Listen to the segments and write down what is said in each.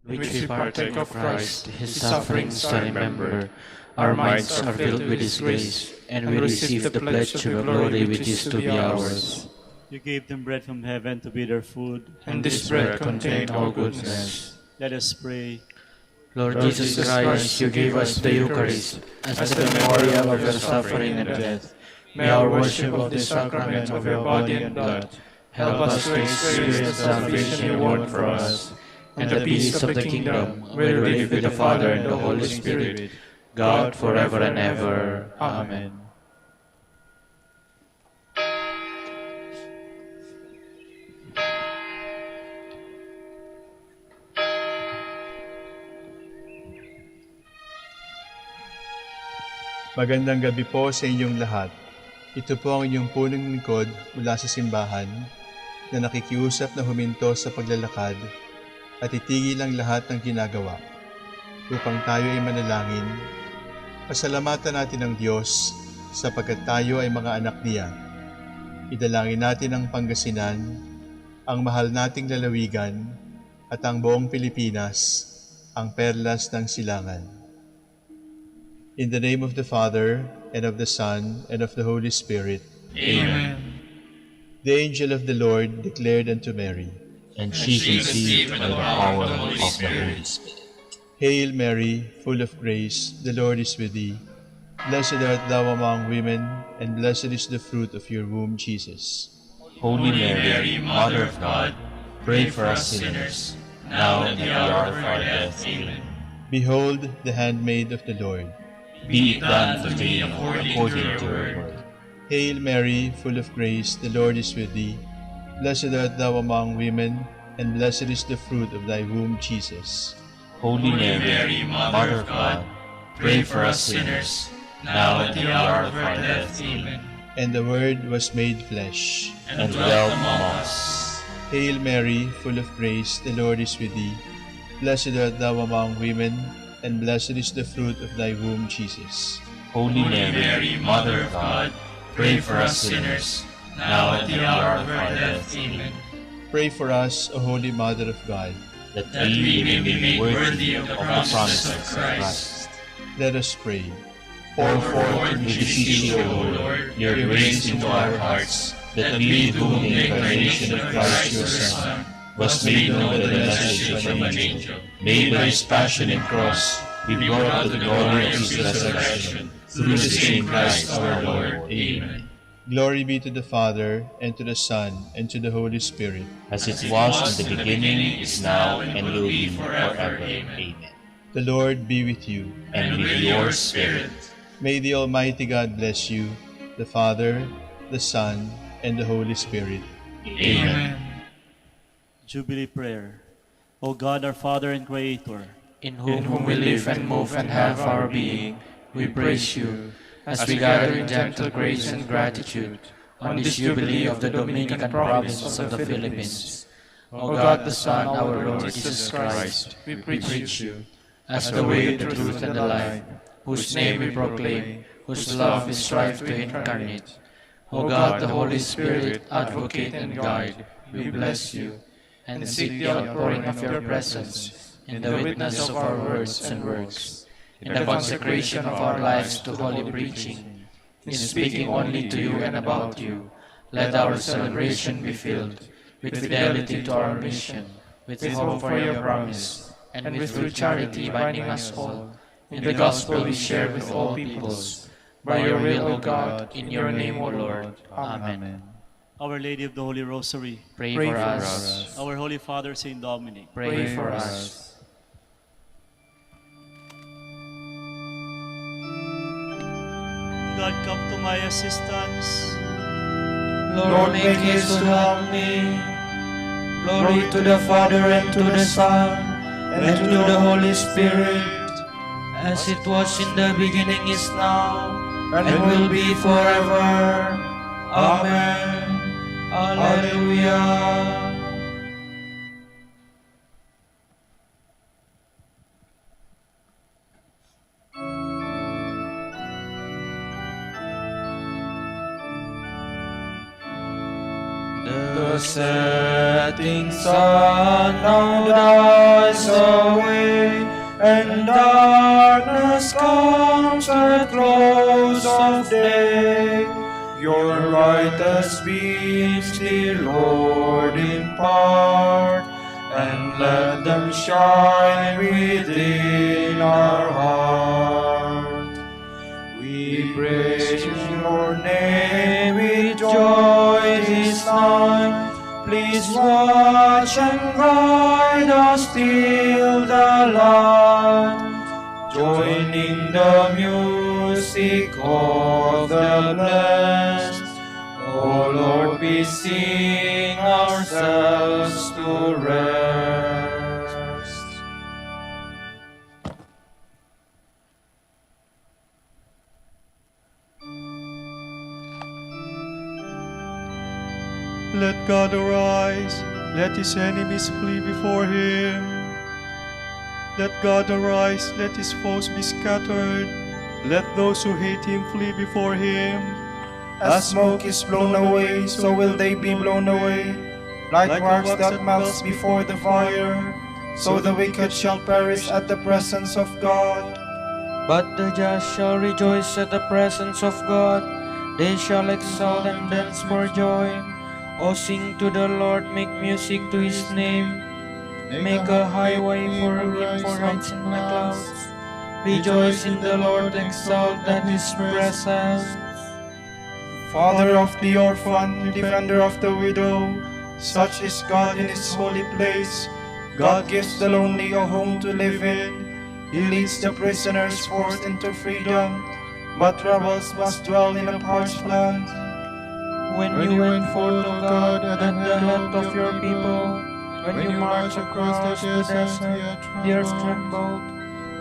which we partake of Christ, his sufferings to remember. Our minds are filled with his grace, and we receive the pledge of your glory which is to be ours. You gave them bread from heaven to be their food, And this bread contained all goodness. Let us pray. Lord Jesus Christ, you gave us the Eucharist as the memorial of your suffering and death. May our worship of the sacrament of your body and blood help us to experience the salvation you won for us, and the peace of the kingdom, where we live with the Father and the Holy Spirit, God forever and ever. Amen. Magandang gabi po sa inyong lahat. Ito po ang inyong punong lingkod mula sa simbahan na nakikiusap na huminto sa paglalakad at itigil ang lahat ng ginagawa upang tayo ay manalangin. Pasalamatan natin ang Diyos sapagkat tayo ay mga anak niya. Idalangin natin ang Pangasinan, ang mahal nating lalawigan at ang buong Pilipinas, ang perlas ng silangan. In the name of the Father, and of the Son, and of the Holy Spirit. Amen. The angel of the Lord declared unto Mary, and she conceived by the power of the Holy Spirit. Hail Mary, full of grace, the Lord is with thee. Blessed art thou among women, and blessed is the fruit of your womb, Jesus. Holy Mary, Mother of God, pray for us sinners, now and at the hour of our death. Amen. Behold the handmaid of the Lord. Be it done to me according to your word. Hail Mary, full of grace, the Lord is with thee. Blessed art thou among women, and blessed is the fruit of thy womb, Jesus. Holy Mary, Mother of God, pray for us sinners, now and at the hour of our death. Amen. And the Word was made flesh, and dwelt among us. Hail Mary, full of grace, the Lord is with thee. Blessed art thou among women, and blessed is the fruit of thy womb, Jesus. Holy Mary, Mother of God, pray for us sinners, now and at the hour of our death. Amen. Pray for us, O Holy Mother of God, that we may be made worthy of the promises of Christ. Let us pray. Pour forth, we beseech you, O Lord, your grace into our hearts, that we, through the incarnation of Christ your Son, was made known the message from an angel, made by his passion and cross, be brought to the glory of his resurrection, through the same Christ our Lord. Amen. Glory be to the Father, and to the Son, and to the Holy Spirit. As it was in the beginning, is now, and will be forever. Amen. The Lord be with you. And with your spirit. May the Almighty God bless you, the Father, the Son, and the Holy Spirit. Amen. Jubilee prayer. O God, our Father and Creator, In whom we live and move and have our being, we praise you, as we gather in gentle grace and gratitude on this Jubilee of the Dominican province of the Philippines. O God, the Son, our Lord Jesus Christ, we preach you, as the way, the truth, and the life, whose name we proclaim, whose love we strive to incarnate. O God, the Holy Spirit, advocate and guide, we bless you, and seek the outpouring of your presence in the witness of our words and works, in the consecration of our lives to holy preaching, in speaking only to you and about you. Let our celebration be filled with fidelity to our mission, with hope for your promise, and with true charity binding us all in the gospel we share with all peoples. By your will, O God, in your name, O Lord. Amen. Our Lady of the Holy Rosary, Pray for us. our Holy Father, Saint Dominic, Pray for us. God, come to my assistance. Lord, make haste to help me. Glory to the Father, and to the Son, and to the Holy Spirit, as it was in the beginning, is now, and will be forever. Amen. Alleluia. The setting sun now dies away, and darkness comes at close of day. Your brightest beams, dear Lord, impart, and let them shine within our heart. We praise your name with joy this night. Please watch and guide us till the light. Joining the music of the blessed, O Lord, we sing ourselves to rest. Let God arise, let his enemies flee before him. Let God arise, let his foes be scattered. Let those who hate him flee before him. As smoke is blown away, so will they be blown away. Like wax that melts before the fire, so the wicked shall perish at the presence of God. But the just shall rejoice at the presence of God. They shall exult and dance for joy. O sing to the Lord, make music to his name. Make a highway for him for rides in the clouds. Rejoice in the Lord, exalt at his presence. Father of the orphan, defender of the widow, such is God in his holy place. God gives the lonely a home to live in. He leads the prisoners forth into freedom, but rebels must dwell in a parched land. When you went forth, O God, at the head of your people, when you marched across the desert, the earth trembled,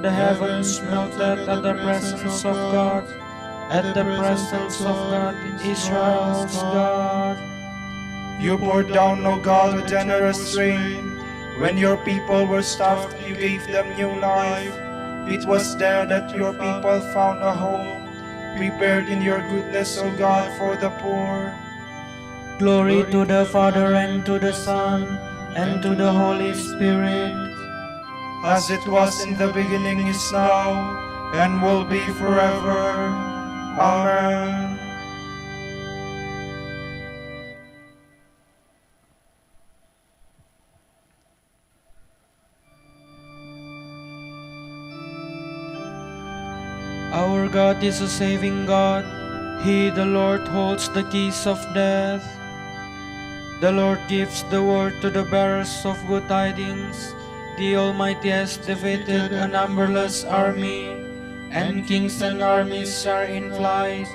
the heavens melted at the presence of God, at the presence of God, Israel's God. You poured down, O God, a generous rain. When your people were starved, you gave them new life. It was there that your people found a home, prepared in your goodness, O God, for the poor. Glory to the Father, and to the Son, and to the Holy Spirit. As it was in the beginning, is now, and will be forever. Amen. Our God is a saving God. He, the Lord, holds the keys of death. The Lord gives the word to the bearers of good tidings. The Almighty has defeated a numberless army, and kings and armies are in flight,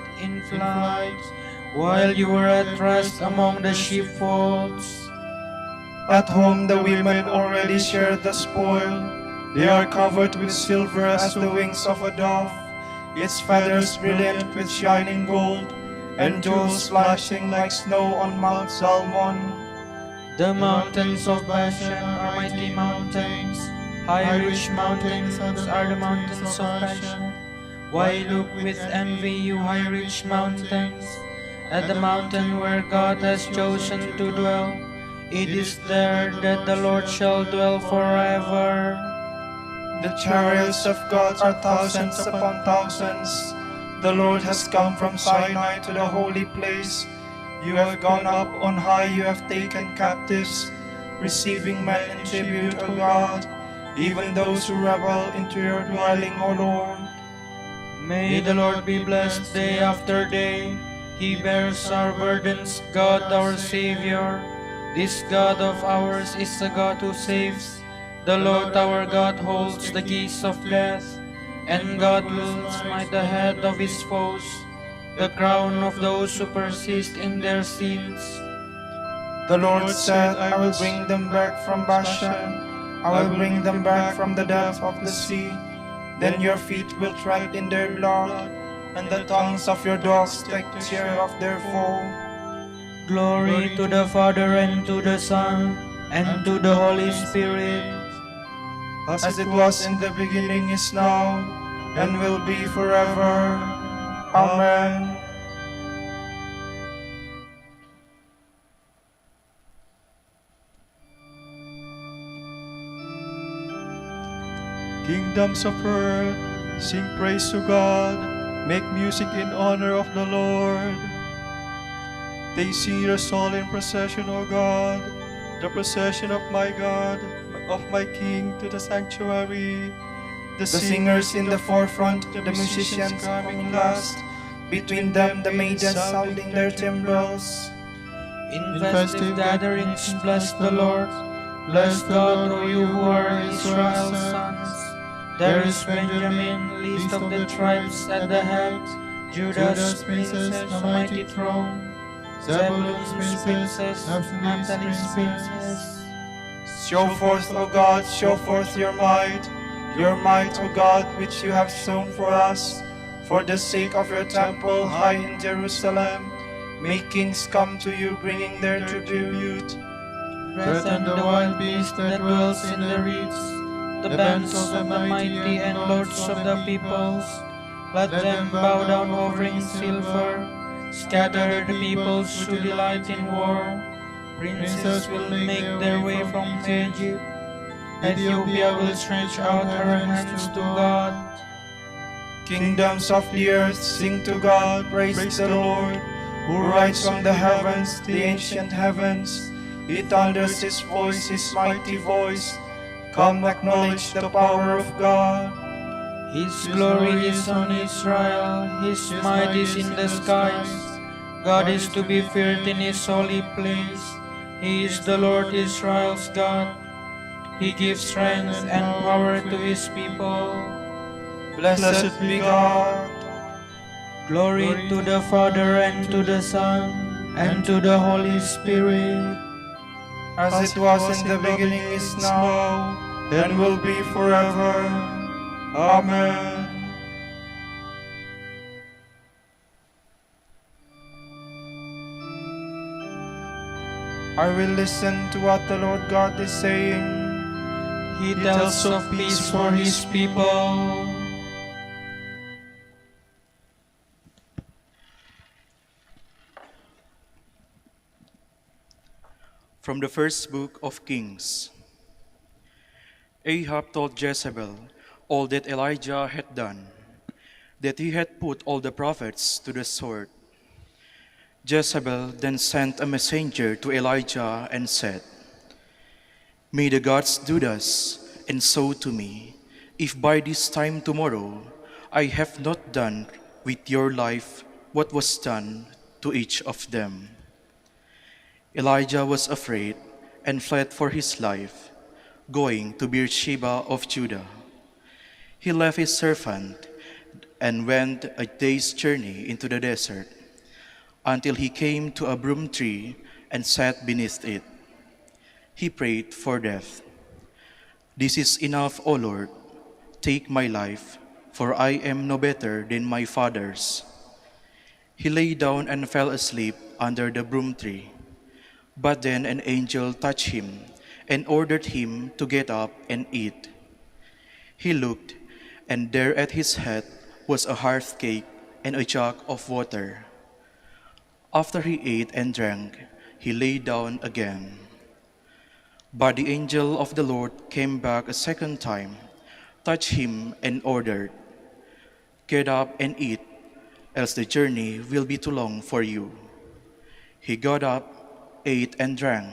while you were at rest among the sheepfolds. At home the women already share the spoil. They are covered with silver as the wings of a dove, its feathers brilliant with shining gold, and jewels flashing like snow on Mount Salmon. The mountains of Bashan are mighty mountains. High rich mountains are the mountains of Bashan. Why look with envy, you high rich mountains, at the mountain where God has chosen to dwell? It is there that the Lord shall dwell forever. The chariots of God are thousands upon thousands. The Lord has come from Sinai to the holy place. You have gone up on high, you have taken captives, receiving men in tribute, O God, even those who rebel into your dwelling, O Lord. May the Lord be blessed day after day. He bears our burdens, God our Savior. This God of ours is a God who saves. The Lord our God holds the keys of death, and God will smite the head of his foes, the crown of those who persist in their sins. The Lord said, I will bring them back from Bashan. I will bring them back from the depths of the sea. Then your feet will tread in their blood, and the tongues of your dogs take care of their foe. Glory to the Father, and to the Son, and to the Holy Spirit. As it was in the beginning, is now, and will be forever. Amen. kingdoms of earth, sing praise to God, make music in honor of the Lord. They sing your solemn procession, O God, the procession of my God, of my King to the sanctuary. The singers in the forefront, the musicians coming last, between them the maidens sounding their timbrels. In festive gatherings, bless the Lord. Bless God, O you who are Israel's sons. There is Benjamin, least of the tribes, at the head. Judah's princess, a mighty throne. Zebulun's princess, Naphtali's princess. Show forth, O God, show forth your might, O God, which you have shown for us, for the sake of your temple high in Jerusalem. Make kings come to you, bringing their tribute. Threaten the wild beast that dwells in the reeds, the bands of the mighty and lords of the peoples. Let them bow down offering silver, scatter the peoples who delight in war. Princes will make their way from Egypt. Ethiopia will stretch out her hands to God. Kingdoms of the earth, sing to God, praise the Lord, who rides from the heavens, the ancient heavens. He thunders his voice, his mighty voice. Come, acknowledge the power of God. His glory is on Israel, His might is in the skies. God is to be feared in His holy place. He is the Lord Israel's God. He gives strength and power to His people. Blessed be God. Glory to the Father and to the Son and to the Holy Spirit. As it was in the beginning, is now, and will be forever. Amen. I will listen to what the Lord God is saying. He tells of peace for His people. From the first book of Kings. Ahab told Jezebel all that Elijah had done, that he had put all the prophets to the sword. Jezebel then sent a messenger to Elijah and said, "May the gods do thus, and so to me, if by this time tomorrow I have not done with your life what was done to each of them." Elijah was afraid and fled for his life, going to Beersheba of Judah. He left his servant and went a day's journey into the desert, until he came to a broom tree and sat beneath it. He prayed for death. "This is enough, O Lord. Take my life, for I am no better than my fathers." He lay down and fell asleep under the broom tree. But then an angel touched him and ordered him to get up and eat. He looked, and there at his head was a hearth cake and a jug of water. After he ate and drank, he lay down again. But the angel of the Lord came back a second time, touched him, and ordered, "Get up and eat, else the journey will be too long for you." He got up, ate and drank.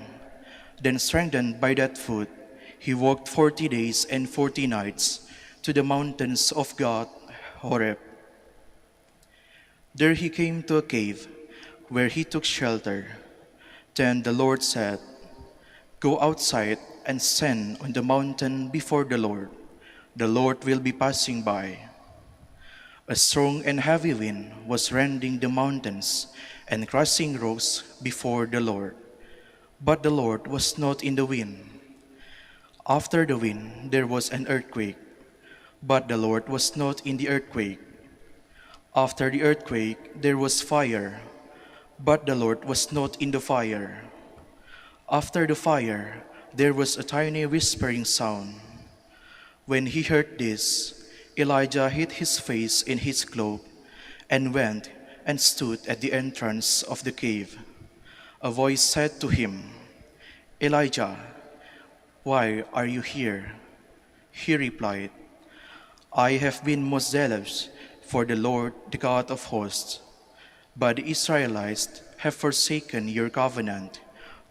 Then, strengthened by that food, he walked 40 days and 40 nights to the mountains of God, Horeb. There he came to a cave, where he took shelter. Then the Lord said, "Go outside and stand on the mountain before the Lord. The Lord will be passing by." A strong and heavy wind was rending the mountains and crushing rocks before the Lord. But the Lord was not in the wind. After the wind there was an earthquake, but the Lord was not in the earthquake. After the earthquake there was fire, but the Lord was not in the fire. After the fire there was a tiny whispering sound. When he heard this, Elijah hid his face in his cloak and went and stood at the entrance of the cave. A voice said to him, "Elijah, why are you here?" He replied, I have been most zealous for the Lord, the God of hosts. But the Israelites have forsaken your covenant,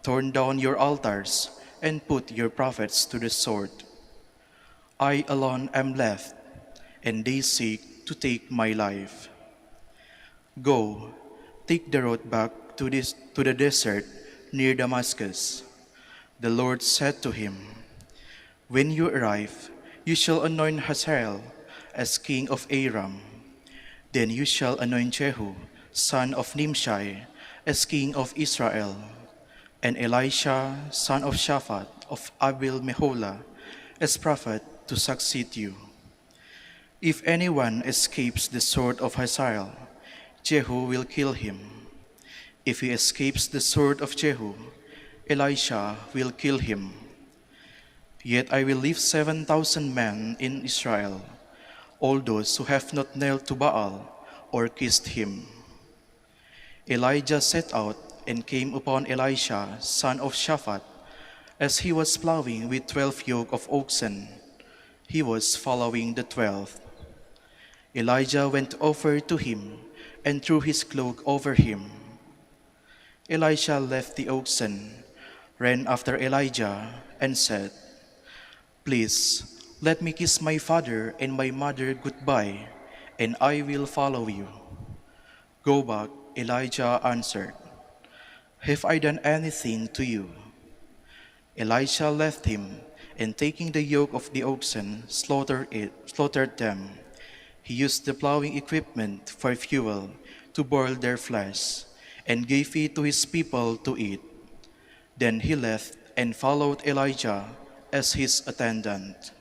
torn down your altars, and put your prophets to the sword. I alone am left, and they seek to take my life. Go, take the road back to the desert near Damascus. The Lord said to him, When you arrive, you shall anoint Hazael as king of Aram. Then you shall anoint Jehu, son of Nimshi, as king of Israel, and Elisha, son of Shaphat of Abel Meholah, as prophet to succeed you. If anyone escapes the sword of Hazael, Jehu will kill him. If he escapes the sword of Jehu, Elisha will kill him. Yet I will leave 7,000 men in Israel, all those who have not knelt to Baal or kissed him. Elijah set out and came upon Elisha, son of Shaphat, as he was plowing with 12 yoke of oxen. He was following the 12th. Elijah went over to him and threw his cloak over him. Elisha left the oxen, ran after Elijah, and said, Please, let me kiss my father and my mother goodbye, and I will follow you. Go back, Elijah answered. Have I done anything to you? Elisha left him, and taking the yoke of the oxen, slaughtered them. He used the plowing equipment for fuel to boil their flesh, and gave it to his people to eat. Then he left and followed Elijah as his attendant.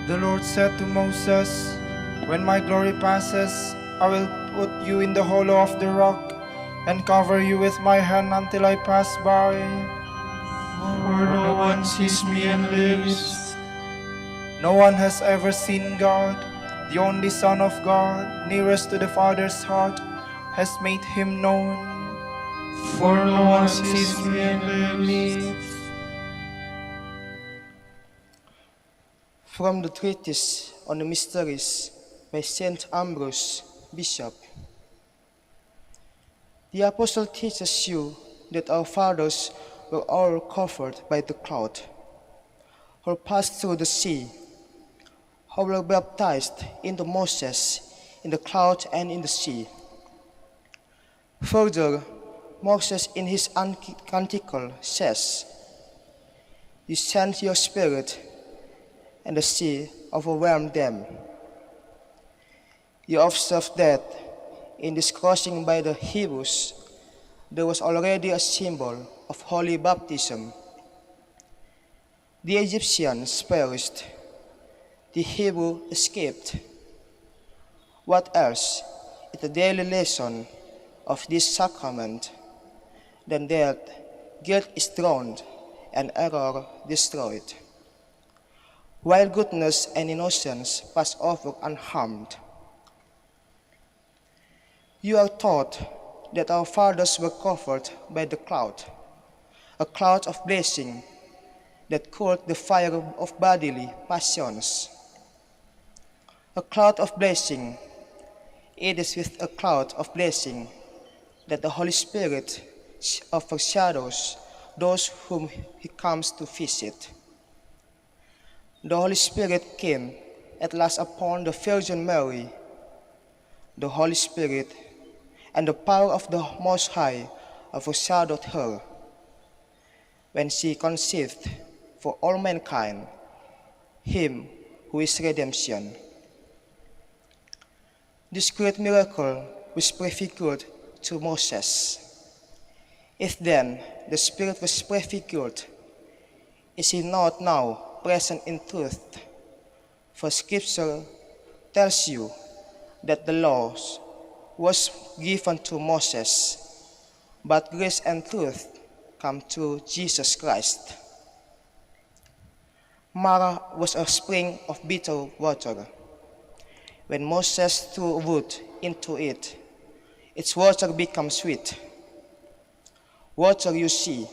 The Lord said to Moses, When my glory passes, I will put you in the hollow of the rock and cover you with my hand until I pass by. For no one sees me and lives. No one has ever seen God. The only Son of God, nearest to the Father's heart, has made him known. For no one sees me and lives. From the Treatise on the Mysteries by Saint Ambrose, Bishop. The Apostle teaches you that our fathers were all covered by the cloud, who passed through the sea, who were baptized into Moses in the cloud and in the sea. Further, Moses in his canticle says, You sent your spirit, and the sea overwhelmed them. You observe that in this crossing by the Hebrews, there was already a symbol of holy baptism. The Egyptians perished, the Hebrew escaped. What else is the daily lesson of this sacrament than that guilt is drowned and error destroyed, while goodness and innocence pass over unharmed? You are taught that our fathers were covered by the cloud, a cloud of blessing that cooled the fire of bodily passions. A cloud of blessing, it is with a cloud of blessing that the Holy Spirit overshadows those whom he comes to visit. The Holy Spirit came at last upon the Virgin Mary. The Holy Spirit and the power of the Most High overshadowed her when she conceived for all mankind him who is redemption. This great miracle was prefigured to Moses. If then the Spirit was prefigured, is he not now present in truth? For Scripture tells you that the laws was given to Moses, but grace and truth come through Jesus Christ. Mara was a spring of bitter water. When Moses threw wood into it, its water becomes sweet. Water, you see,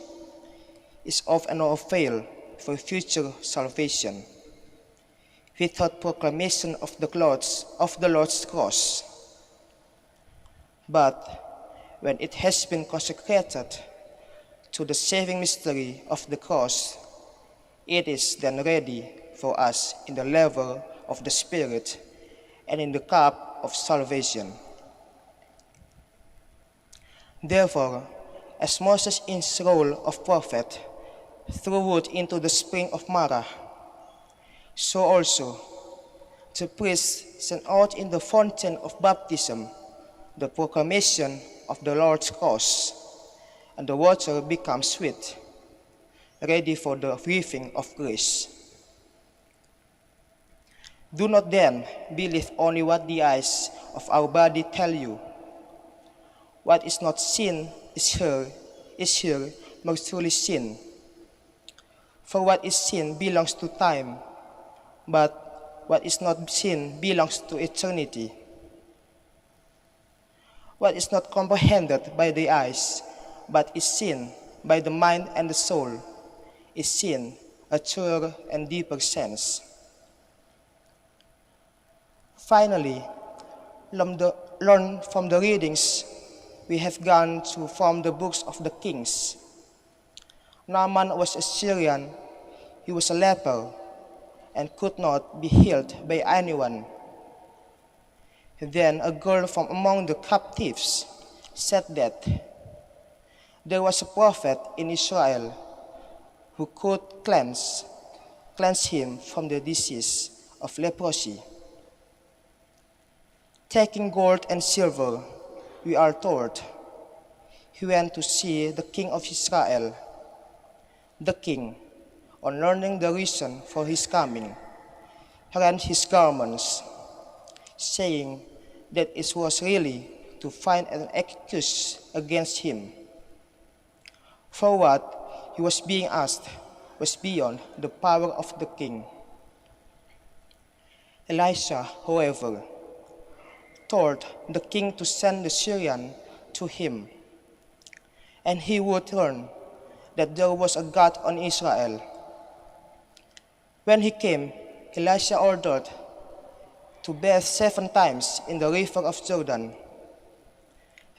is of no avail for future salvation, without proclamation of the Lord's cross. But when it has been consecrated to the saving mystery of the cross, it is then ready for us in the level of the Spirit and in the cup of salvation. Therefore, as Moses in his role of prophet threw wood into the spring of Marah, so also the priest sent out in the fountain of baptism the proclamation of the Lord's cross, and the water becomes sweet, ready for the reaping of grace. Do not then believe only what the eyes of our body tell you. What is not seen is here most truly seen. For what is seen belongs to time, but what is not seen belongs to eternity. What is not comprehended by the eyes, but is seen by the mind and the soul, is seen a truer and deeper sense. Finally, learn from the readings we have gone through from the books of the kings. Naaman was a Syrian, he was a leper, and could not be healed by anyone. Then a girl from among the captives said that there was a prophet in Israel who could cleanse him from the disease of leprosy. Taking gold and silver, we are told, he went to see the king of Israel. The king, on learning the reason for his coming, rent his garments, saying that it was really to find an excuse against him. For what he was being asked was beyond the power of the king. Elisha, however, told the king to send the Syrian to him, and he would learn that there was a God on Israel. When he came, Elisha ordered to bathe 7 times in the river of Jordan.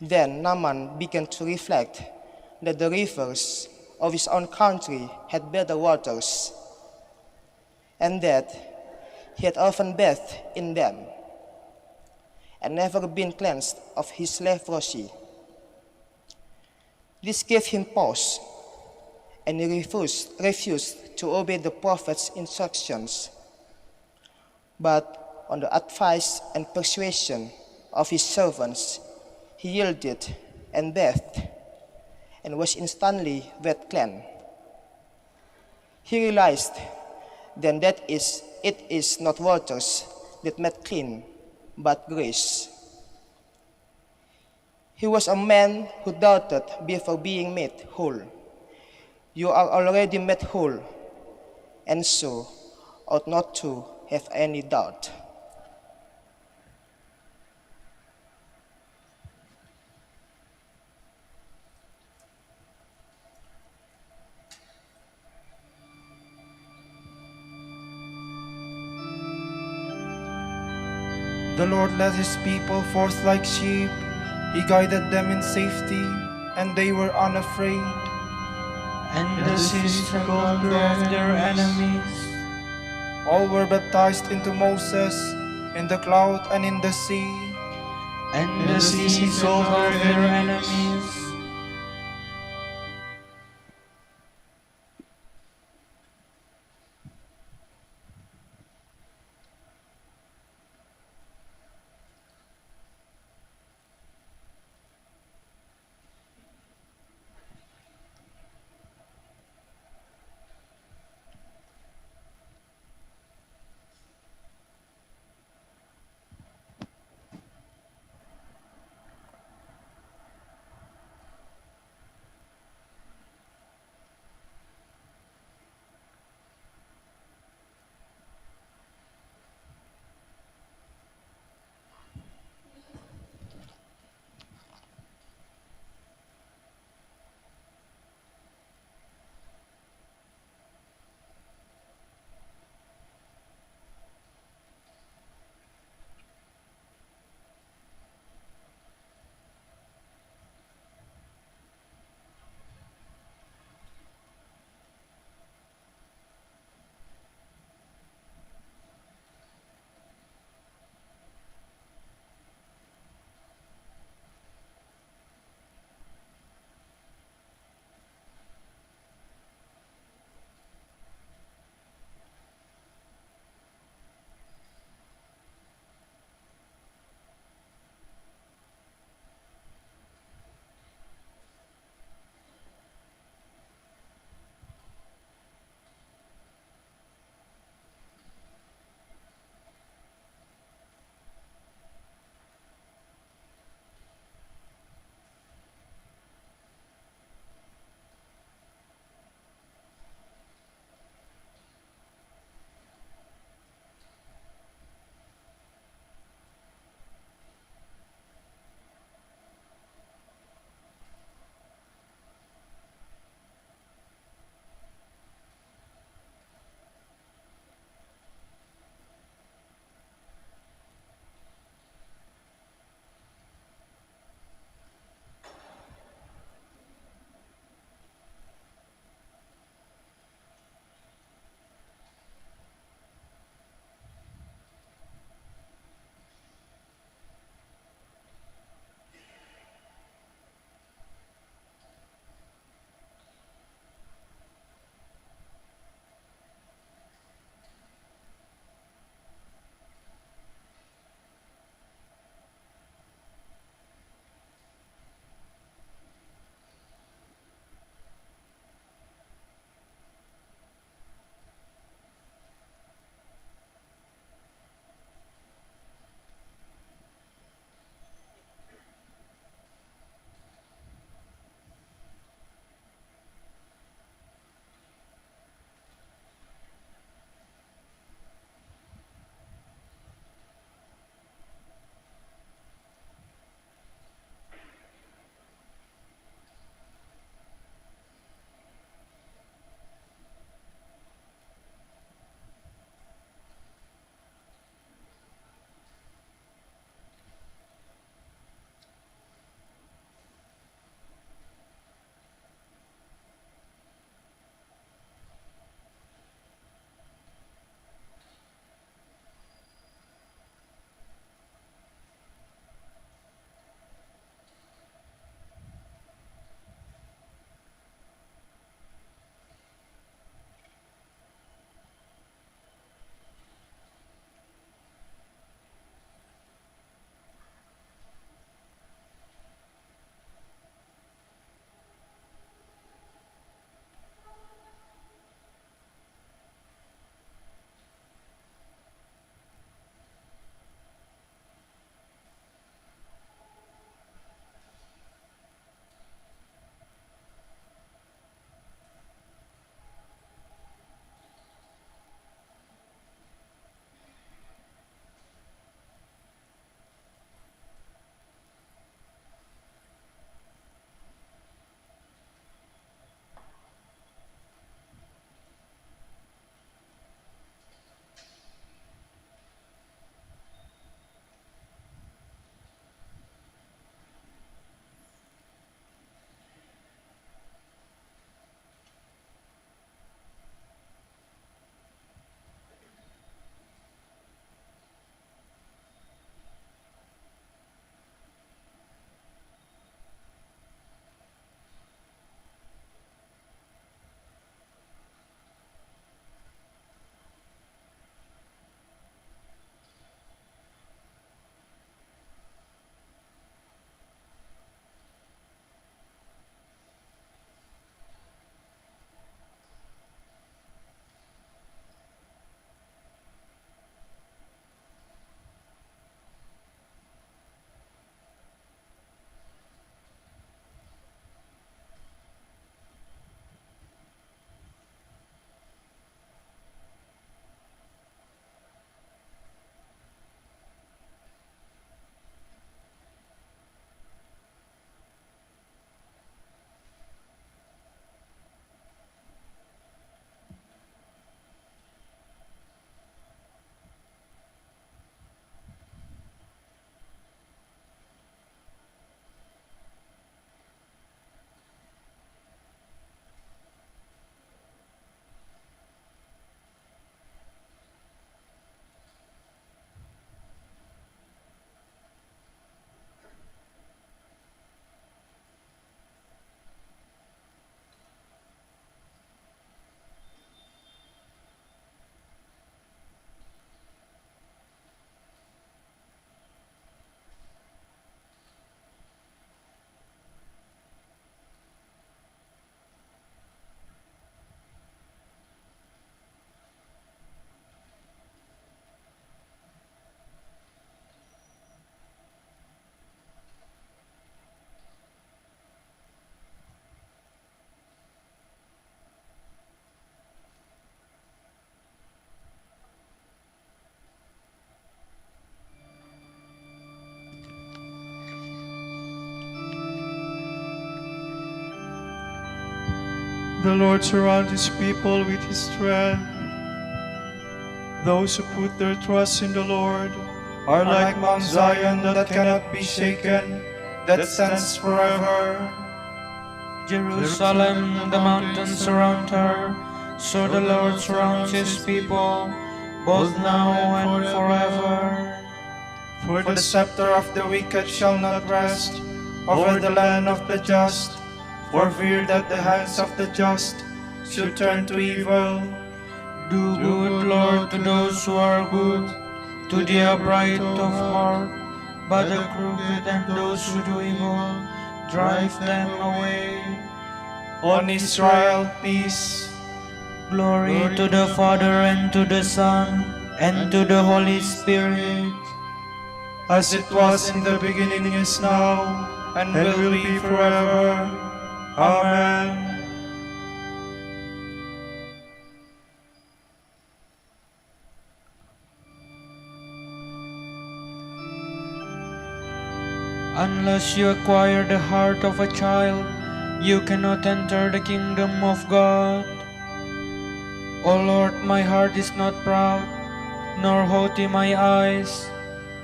Then Naaman began to reflect that the rivers of his own country had better waters, and that he had often bathed in them, and never been cleansed of his leprosy. This gave him pause, and he refused to obey the prophet's instructions. But on the advice and persuasion of his servants, he yielded and bathed, and was instantly wet clean. He realized then that it is not waters that made clean, but grace. He was a man who doubted before being made whole. You are already made whole, and so ought not to have any doubt. The Lord led his people forth like sheep. He guided them in safety, and they were unafraid. And the seas struggled off their enemies. All were baptized into Moses in the cloud and in the sea. And the seas over their enemies. The Lord surrounds his people with his strength. Those who put their trust in the Lord Are like Mount Zion that cannot be shaken, that stands forever. Jerusalem, the mountains surround her, so the Lord surrounds his people, both now and forever. For the scepter of the wicked shall not rest over the land of the just, for fear that the hands of the just should turn to evil. Do good, Lord, to those who are good, to the upright of heart, but the crooked and those who do evil, drive them away. On Israel, peace. Glory to the Father, and to the Son, and to the Holy Spirit. As it was in the beginning, is now, and will be forever. Amen. Unless you acquire the heart of a child, you cannot enter the kingdom of God. O Lord, my heart is not proud, nor haughty my eyes.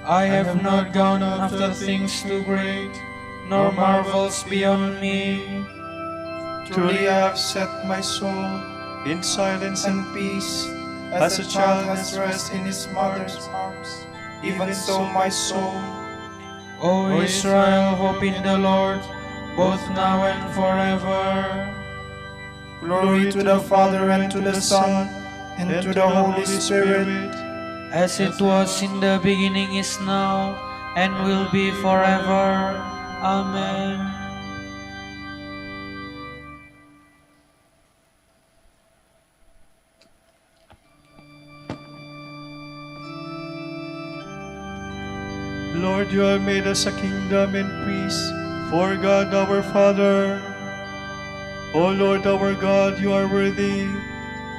I have not gone after things too great, nor marvels beyond me. Truly I have set my soul in silence and peace, as a child has rest in his mother's arms, even so my soul. O Israel, hope in the Lord, both now and forever. Glory to the Father, and to the Son, and to the Holy Spirit, As it was in the beginning, is now, and will be forever. Amen. Lord, you have made us a kingdom and priest for God our Father. O Lord our God, you are worthy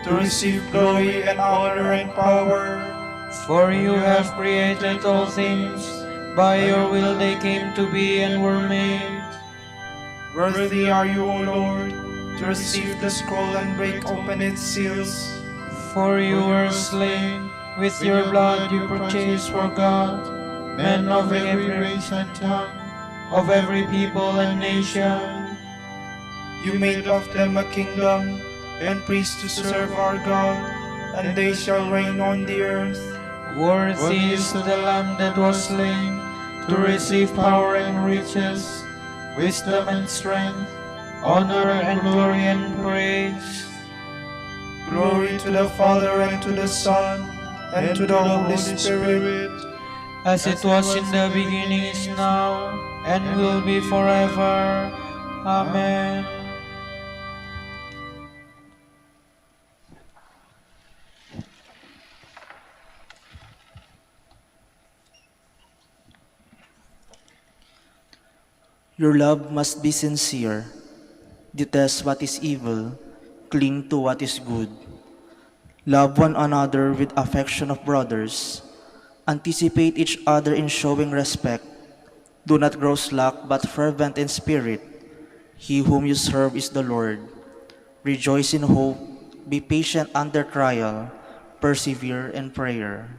to receive glory and honor and power. For you have created all things, by your will they came to be and were made. Worthy are you, O Lord, to receive the scroll and break open its seals. For you were slain, with your blood you purchased for God men of every race and tongue, of every people and nation. You made of them a kingdom and priests to serve our God, and they shall reign on the earth. Worthy is the Lamb that was slain, to receive power and riches, wisdom and strength, honor and glory and praise. Glory to the Father, and to the Son, and to the Holy Spirit, as it was in the beginning, is now, and will be forever. Amen. Your love must be sincere. Detest what is evil, cling to what is good. Love one another with affection of brothers. Anticipate each other in showing respect. Do not grow slack, but fervent in spirit. He whom you serve is the Lord. Rejoice in hope, be patient under trial, persevere in prayer.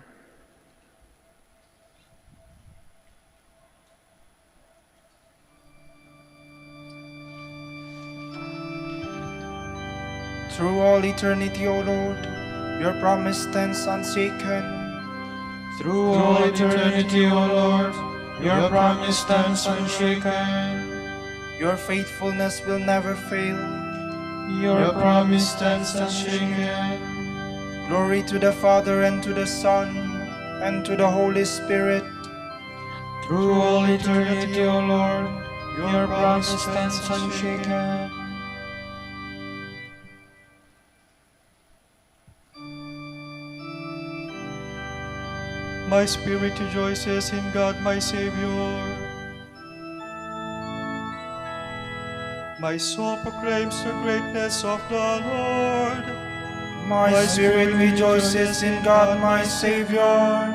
through all eternity, O Lord, your promise stands unshaken. Through all eternity, O Lord, your promise stands unshaken. Your faithfulness will never fail. Your promise stands unshaken. Glory to the Father, and to the Son, and to the Holy Spirit. Through all eternity, O Lord, your promise stands unshaken. My spirit rejoices in God my Savior. My soul proclaims the greatness of the Lord. My spirit rejoices in God my Savior,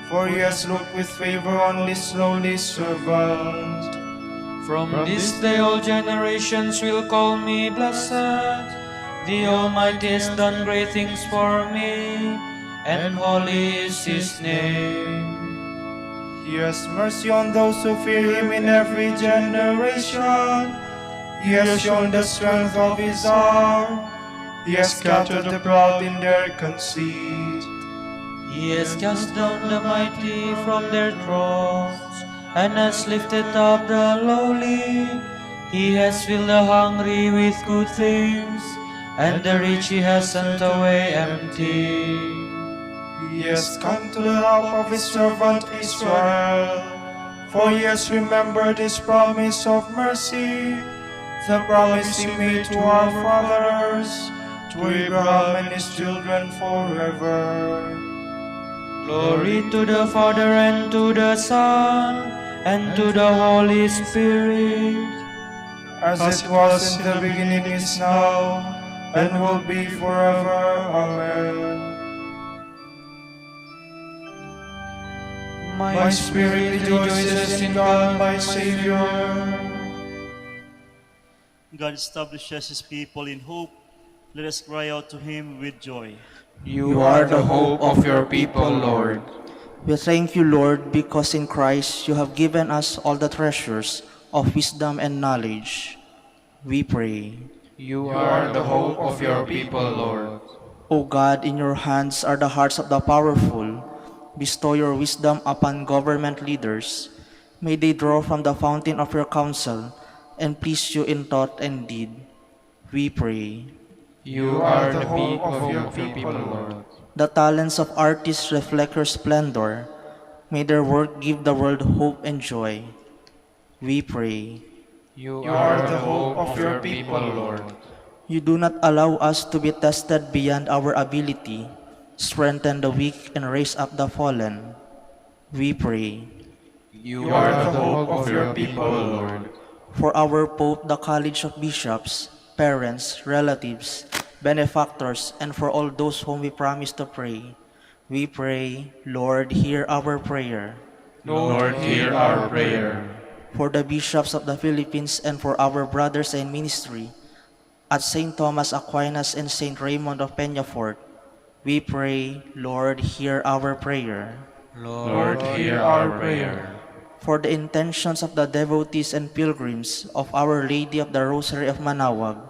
for he has looked with favor on this lowly servant. From this day all generations will call me blessed. The Almighty has done great things for me, and holy is His name. He has mercy on those who fear Him in every generation. He has shown the strength of His arm. He has scattered the proud in their conceit. He has cast down the mighty from their thrones, and has lifted up the lowly. He has filled the hungry with good things, and the rich He has sent away empty. He has come to the help of His servant Israel, for He has remembered His promise of mercy, the promise He made to our fathers, to Abraham and his children forever. Glory to the Father, and to the Son, and to the Holy Spirit. As it was in the beginning, is now, and will be forever. Amen. My spirit rejoices in God, my Savior. God establishes His people in hope. Let us cry out to Him with joy. You are the hope of your people, Lord. We thank you, Lord, because in Christ you have given us all the treasures of wisdom and knowledge. We pray. You are the hope of your people, Lord. O God, in your hands are the hearts of the powerful. Bestow your wisdom upon government leaders. May they draw from the fountain of your counsel and please you in thought and deed. We pray. You are the hope of your people, Lord. The talents of artists reflect your splendor. May their work give the world hope and joy. We pray. You are the hope of your people, Lord. You do not allow us to be tested beyond our ability. Strengthen the weak and raise up the fallen. We pray. You are the hope of your people, Lord. For our Pope, the College of Bishops, parents, relatives, benefactors, and for all those whom we promise to pray, we pray, Lord, hear our prayer. Lord, hear our prayer. For the bishops of the Philippines and for our brothers in ministry, at St. Thomas Aquinas and St. Raymond of Peñafort, we pray, Lord, hear our prayer. Lord, hear our prayer. For the intentions of the devotees and pilgrims of Our Lady of the Rosary of Manaoag,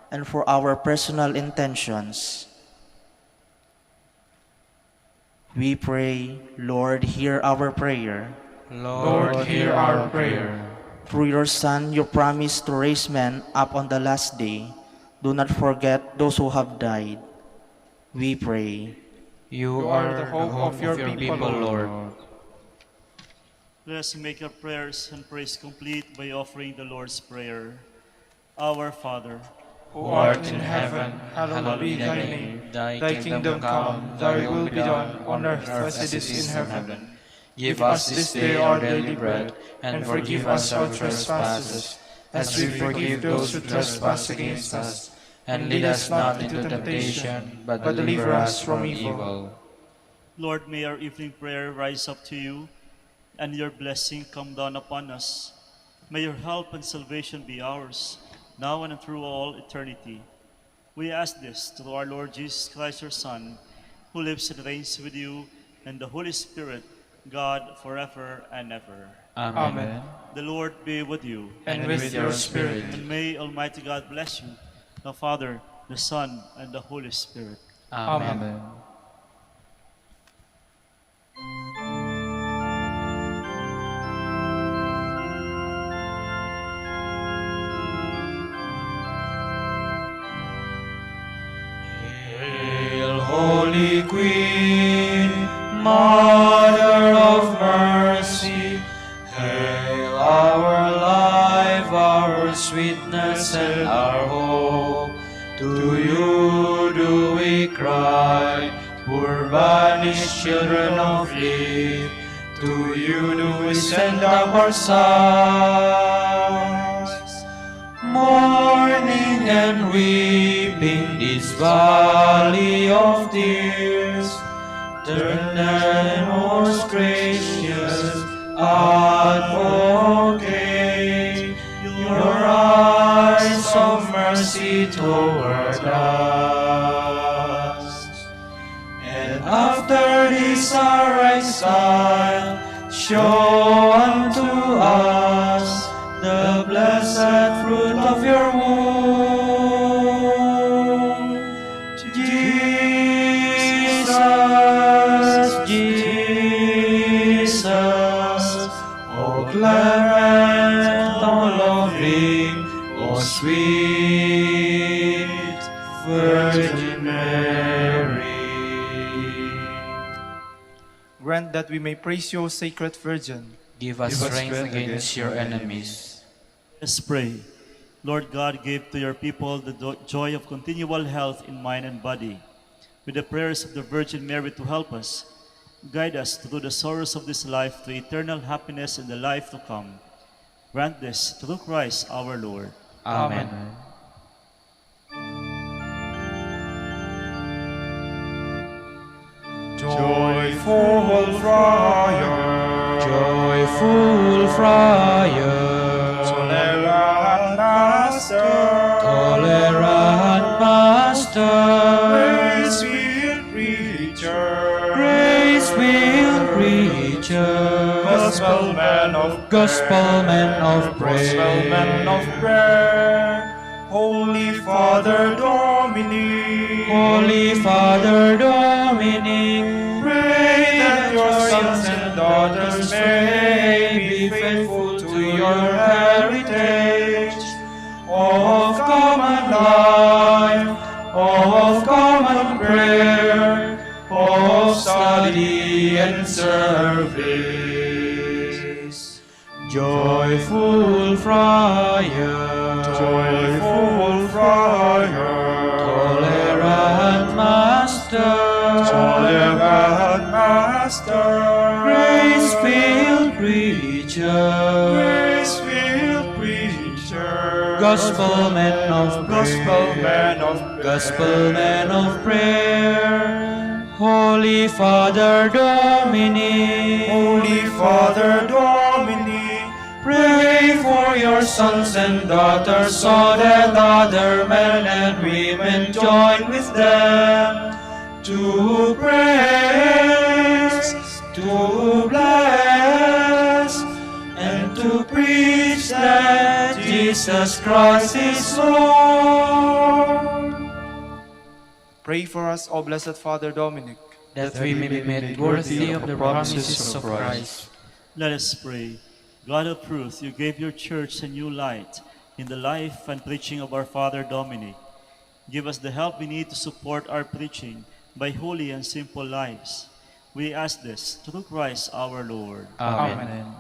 and for our personal intentions, we pray, Lord, hear our prayer. Lord, hear our prayer. Through your Son, you promised to raise men up on the last day. Do not forget those who have died. We pray. You are the hope of your people, Lord. Let us make our prayers and praise complete by offering the Lord's Prayer. Our Father, Who art in heaven, hallowed be thy name. Thy kingdom come, thy will be done, on earth as it is in heaven. Give us this day our daily bread, and forgive us our trespasses, as we forgive those who trespass against us. And lead us not into temptation, but deliver us from evil. Lord, may our evening prayer rise up to you, and your blessing come down upon us. May your help and salvation be ours, now and through all eternity. We ask this through our Lord Jesus Christ, your Son, who lives and reigns with you and the Holy Spirit, God, forever and ever. Amen. The Lord be with you. And with your spirit. And may Almighty God bless you, the Father, the Son, and the Holy Spirit. Amen. Hail, Holy Queen, Mother of Mercy. Hail, our life, our sweetness, and our hope. To you do we cry, poor banished children of Eve. To you do we send up our sighs. Mourning and weeping this valley of tears. Turn then, most gracious Advocate, your eyes of mercy toward Christ. And after this our exile, show unto us the blessed fruit of your womb, Jesus, Jesus, O clement, O loving, O sweet Virgin Mary. Grant that we may praise you, O Sacred Virgin. Give us strength against your enemies. Let's pray. Lord God, give to your people the joy of continual health in mind and body. With the prayers of the Virgin Mary to help us, guide us through the sorrows of this life to eternal happiness in the life to come. Grant this through Christ our Lord. Amen. Joyful friar, Joyful friar, tolerant master, tolerant master, grace-filled preacher, grace-filled preacher, gospel-man of gospel-man of gospel-man of prayer, prayer, Holy Father Dominic, Holy Father Dominic, pray that your sons and daughters may be faithful to your heritage of common life, of common prayer, of study and service. Joyful friar, Joyful friar, tolerant master, tolerant master, grace-filled preacher, grace-filled preacher, gospel-man of gospel-man of gospel-man of prayer, Holy Father Dominic, Holy Father Dominic, pray for your sons and daughters, so that other men and women join with them to praise, to bless, and to preach that Jesus Christ is Lord. Pray for us, O Blessed Father Dominic, That we may be made worthy of the promises of Christ. Let us pray. God of truth, you gave your church a new light in the life and preaching of our Father Dominic. Give us the help we need to support our preaching by holy and simple lives. We ask this through Christ our Lord. Amen.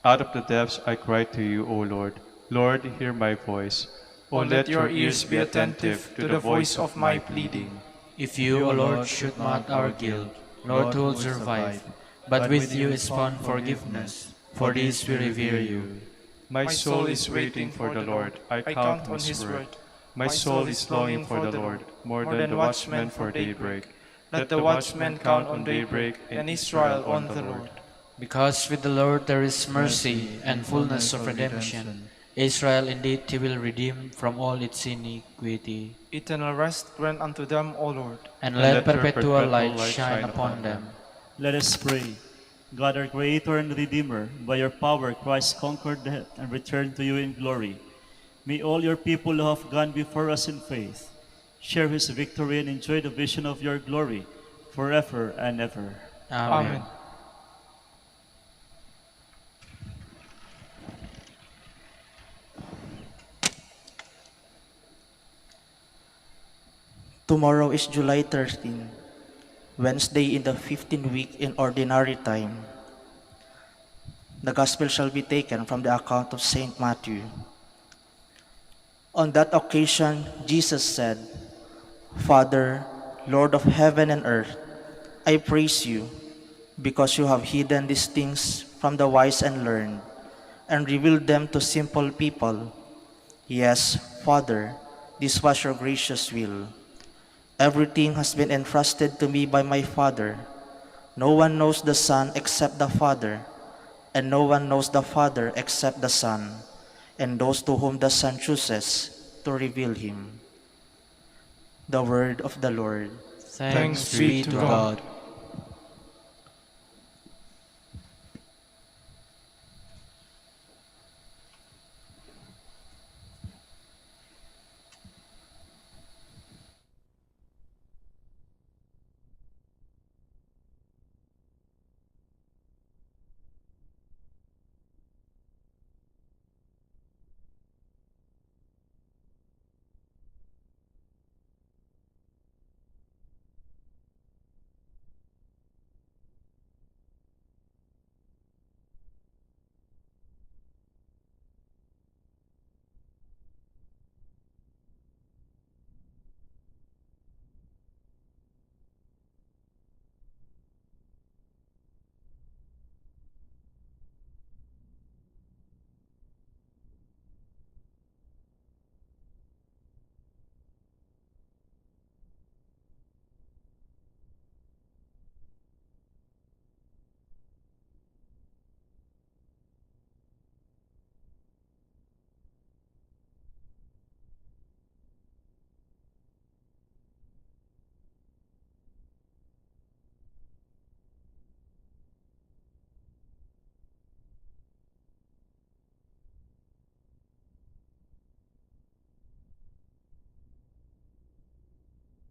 Out of the depths I cry to you, O Lord. Lord, hear my voice. O let your ears be attentive to the voice of my pleading. If you, O Lord, should not our guilt, Lord, who will survive, but with you is found forgiveness. For this we revere you. My soul is waiting for the Lord. I count on his word. My soul is longing for the Lord, more than the watchmen for daybreak. Let the watchmen count on daybreak, and Israel on the Lord. Because with the Lord there is mercy and fullness of redemption. Israel indeed he will redeem from all its iniquity. eternal rest grant unto them, O Lord. And let perpetual light shine upon them. Let us pray. God, our Creator and Redeemer, by your power Christ conquered death and returned to you in glory. May all your people who have gone before us in faith share his victory and enjoy the vision of your glory forever and ever. Amen. Tomorrow is July 13, Wednesday in the 15th week in Ordinary Time. The Gospel shall be taken from the account of Saint Matthew. On that occasion, Jesus said, Father, Lord of heaven and earth, I praise you, because you have hidden these things from the wise and learned, and revealed them to simple people. Yes, Father, this was your gracious will. Everything has been entrusted to me by my Father. No one knows the Son except the Father, and no one knows the Father except the Son, and those to whom the Son chooses to reveal him. The word of the Lord. Thanks be to God.